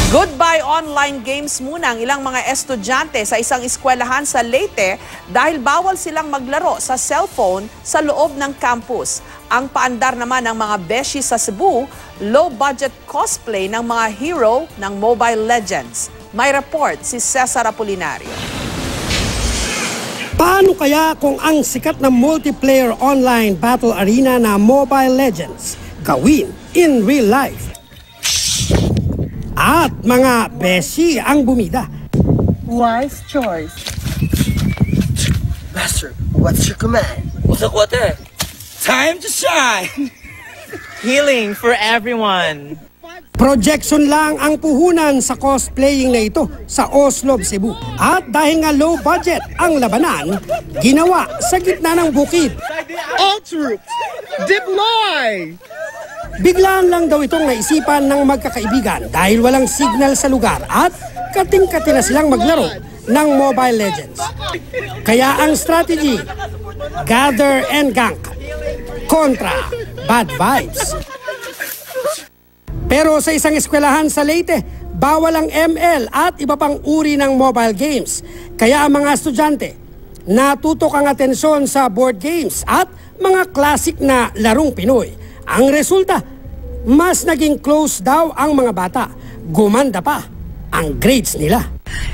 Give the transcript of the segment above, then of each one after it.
Goodbye online games muna ang ilang mga estudyante sa isang eskwelahan sa Leyte dahil bawal silang maglaro sa cellphone sa loob ng campus. Ang paandar naman ng mga beshi sa Cebu, low-budget cosplay ng mga hero ng Mobile Legends. May report si Cesar Apolinario. Paano kaya kung ang sikat na multiplayer online battle arena na Mobile Legends gawin in real life? At mga beshi ang bumida. Wise choice. Master, what's your command? What's up, water? Time to shine! Healing for everyone. Projection lang ang puhunan sa cosplaying na ito sa Oslob, Cebu. At dahil nga low budget ang labanan, ginawa sa gitna ng bukid. All troops, deploy! Biglaan lang daw itong naisipan ng magkakaibigan dahil walang signal sa lugar at kating-kati na silang maglaro ng Mobile Legends. Kaya ang strategy, gather and gank, kontra bad vibes. Pero sa isang eskwelahan sa Leyte, bawal ang ML at iba pang uri ng mobile games. Kaya ang mga estudyante, natutok ang atensyon sa board games at mga classic na larong Pinoy. Ang resulta, mas naging close daw ang mga bata. Gumanda pa ang grades nila.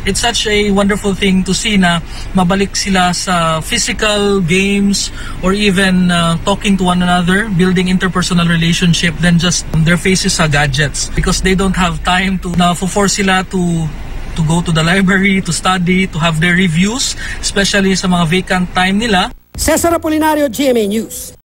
It's such a wonderful thing to see na mabalik sila sa physical games or even talking to one another, building interpersonal relationship than just their faces sa gadgets. Because they don't have time to force sila to go to the library, to study, to have their reviews, especially sa mga vacant time nila. Cesar Apolinario, GMA News.